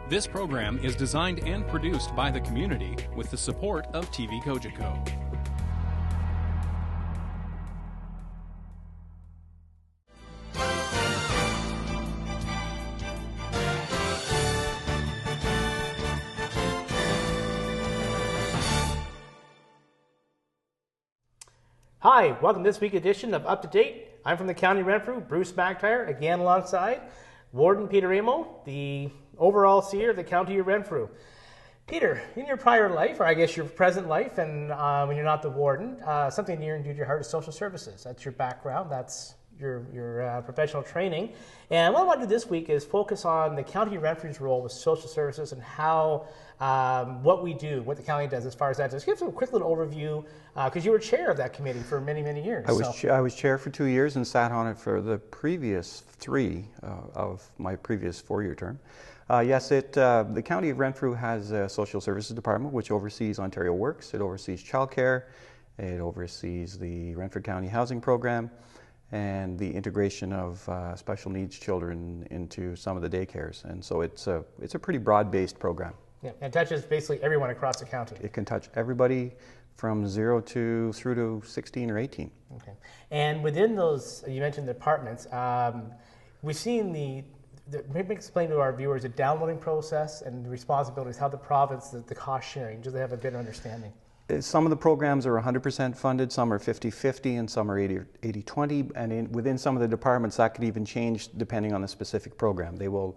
This program is designed and produced by the community with the support of TV Cogeco. Hi, welcome to this week's edition of Up to Date. I'm from the County Renfrew, Bruce McIntyre, again alongside Warden Peter Amo, the overall seer of the County of Renfrew. Peter, in your prior life, or I guess your present life, and when you're not the warden, something near and dear to your heart is social services. That's your background, that's your professional training. And what I want to do this week is focus on the County of Renfrew's role with social services and how what we do, what the county does as far as that. Just give us a quick little overview, because you were chair of that committee for many, many years. I was chair for 2 years and sat on it for the previous three of my previous four-year term. The County of Renfrew has a social services department which oversees Ontario Works, it oversees childcare, it oversees the Renfrew County Housing Program, and the integration of special needs children into some of the daycares. And so it's a pretty broad-based program. Yeah, and touches basically everyone across the county. It can touch everybody from 0 through to 16 or 18. Okay. And within those, you mentioned departments, we've seen maybe explain to our viewers the downloading process and the responsibilities, how the province, the cost sharing, just to have a better understanding. Some of the programs are 100% funded, some are 50-50, and some are 80-20, and within some of the departments that could even change depending on the specific program. They will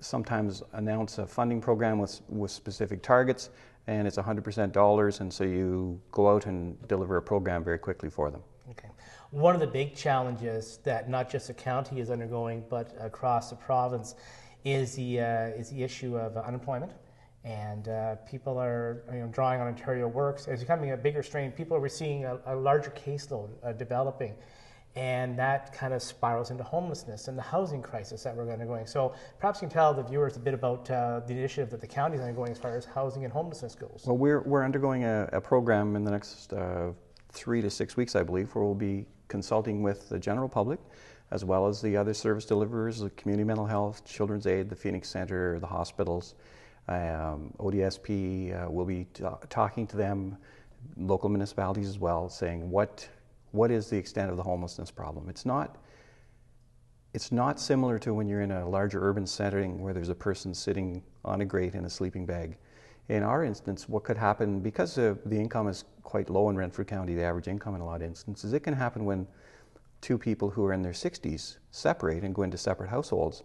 sometimes announce a funding program with specific targets, and it's 100% dollars, and so you go out and deliver a program very quickly for them. Okay. One of the big challenges that not just the county is undergoing, but across the province, is the issue of unemployment. And people are drawing on Ontario Works. It's becoming a bigger strain. People are seeing a larger caseload developing, and that kind of spirals into homelessness and the housing crisis that we're undergoing. So perhaps you can tell the viewers a bit about the initiative that the county is undergoing as far as housing and homelessness goes. Well, we're undergoing a program in the next 3 to 6 weeks, I believe, where we'll be consulting with the general public, as well as the other service deliverers, the Community Mental Health, Children's Aid, the Phoenix Centre, the hospitals. ODSP will be talking to them, local municipalities as well, saying what is the extent of the homelessness problem. It's not similar to when you're in a larger urban setting where there's a person sitting on a grate in a sleeping bag. In our instance, what could happen, because the income is quite low in Renfrew County, the average income in a lot of instances, it can happen when two people who are in their 60s separate and go into separate households.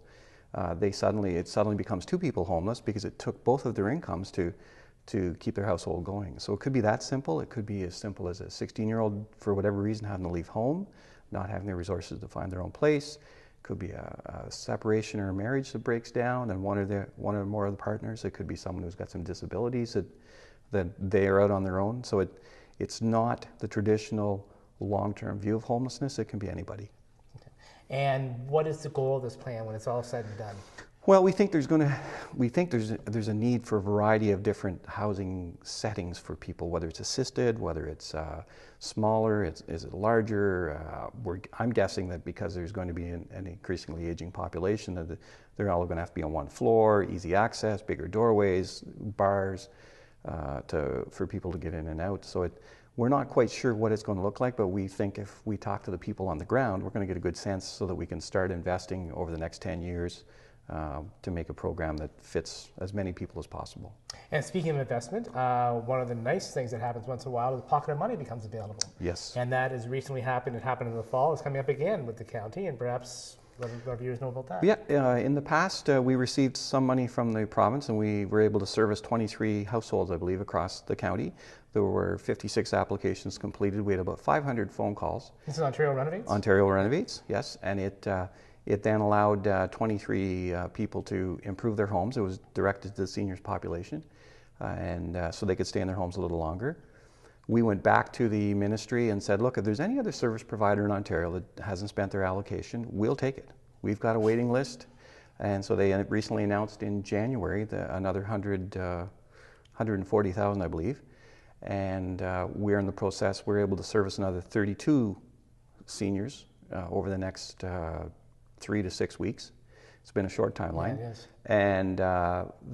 It suddenly becomes two people homeless because it took both of their incomes to keep their household going. So it could be that simple. It could be as simple as a 16-year-old, for whatever reason, having to leave home, not having the resources to find their own place. It could be a separation or a marriage that breaks down, and one or more of the partners. It could be someone who's got some disabilities that they are out on their own. So it's not the traditional long-term view of homelessness. It can be anybody. And what is the goal of this plan when it's all said and done? Well, we think there's a need for a variety of different housing settings for people, whether it's assisted, whether it's smaller, is it larger. I'm guessing that because there's going to be an increasingly aging population, that they're all going to have to be on one floor, easy access, bigger doorways, bars for people to get in and out. So we're not quite sure what it's going to look like, but we think if we talk to the people on the ground, we're going to get a good sense so that we can start investing over the next 10 years to make a program that fits as many people as possible. And speaking of investment, one of the nice things that happens once in a while is pocket of money becomes available. Yes. And that has recently happened. It happened in the fall. It's coming up again with the county, and perhaps let our viewers know about that. Yeah, in the past we received some money from the province, and we were able to service 23 households, I believe, across the county. There were 56 applications completed. We had about 500 phone calls. This is Ontario Renovates? Ontario Renovates, yes. And it then allowed 23 people to improve their homes. It was directed to the seniors population, and so they could stay in their homes a little longer. We went back to the ministry and said, look, if there's any other service provider in Ontario that hasn't spent their allocation, we'll take it. We've got a waiting list. And so they recently announced in January another 140,000, I believe. And we're in the process. We're able to service another 32 seniors over the next 3 to 6 weeks. It's been a short timeline. Yeah, it is. And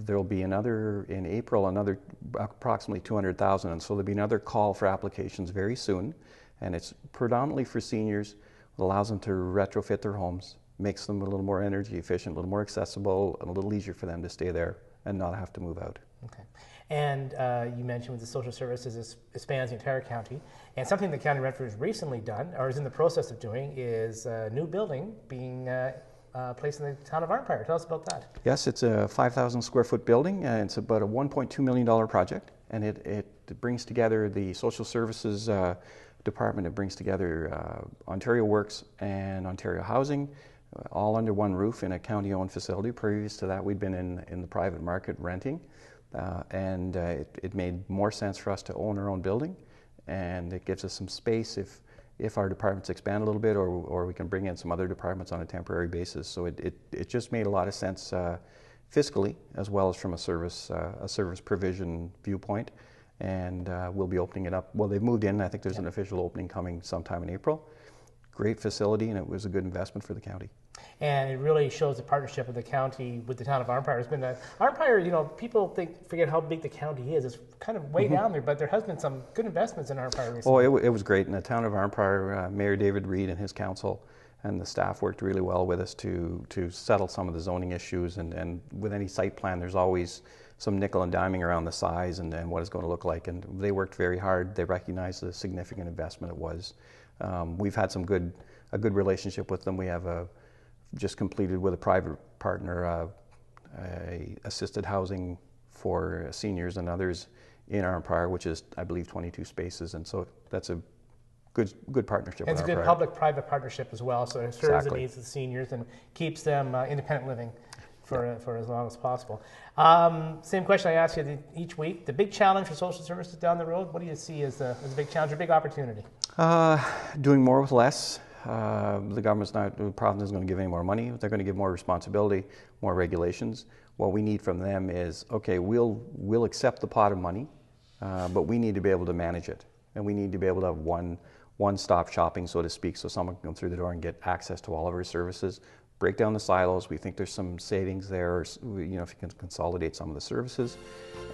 there'll be another, in April, another approximately 200,000. And so there'll be another call for applications very soon. And it's predominantly for seniors. It allows them to retrofit their homes, makes them a little more energy efficient, a little more accessible, and a little easier for them to stay there and not have to move out. Okay. And you mentioned with the social services, it spans the entire county. And something the County of Renfrew has recently done, or is in the process of doing, is a new building being placed in the town of Arnprior. Tell us about that. Yes, it's a 5,000 square foot building. It's about a $1.2 million project. And it brings together the social services department. It brings together Ontario Works and Ontario Housing, all under one roof in a county-owned facility. Previous to that, we'd been in the private market renting. And it made more sense for us to own our own building, and it gives us some space if our departments expand a little bit, or we can bring in some other departments on a temporary basis. So it just made a lot of sense fiscally, as well as from a service provision viewpoint. And we'll be opening it up. Well, they've moved in. I think there's an official opening coming sometime in April. Great facility, and it was a good investment for the county. And it really shows the partnership of the county with the town of Arnprior. It's been Arnprior, you know, people forget how big the county is. It's kind of way down there, but there has been some good investments in Arnprior recently. Oh, it was great. In the town of Arnprior, Mayor David Reed and his council and the staff worked really well with us to settle some of the zoning issues. And with any site plan, there's always some nickel and diming around the size and what it's going to look like. And they worked very hard. They recognized the significant investment it was. We've had a good relationship with them. We have just completed with a private partner assisted housing for seniors and others in Arnprior, which is, I believe, 22 spaces. And so that's a good partnership. It's a good public-private partnership as well, so it serves the needs of the seniors and keeps them independent living for as long as possible. Same question I ask you each week. The big challenge for social services down the road, what do you see as a big challenge or big opportunity? Doing more with less. The province isn't going to give any more money. They're going to give more responsibility, more regulations. What we need from them is, okay, we'll accept the pot of money, but we need to be able to manage it. And we need to be able to have one-stop shopping, so to speak, so someone can come through the door and get access to all of our services. Break down the silos. We think there's some savings there, you know, if you can consolidate some of the services,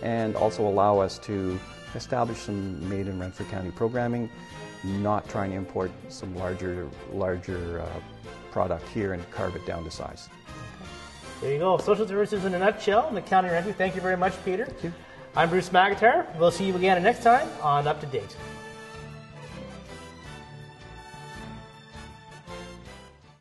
and also allow us to establish some made in Renfrew County programming, not trying to import some larger product here and carve it down to size. There you go. Social services in a nutshell in the County of Renfrew. Thank you very much, Peter. Thank you. I'm Bruce McIntyre. We'll see you again next time on Up to Date.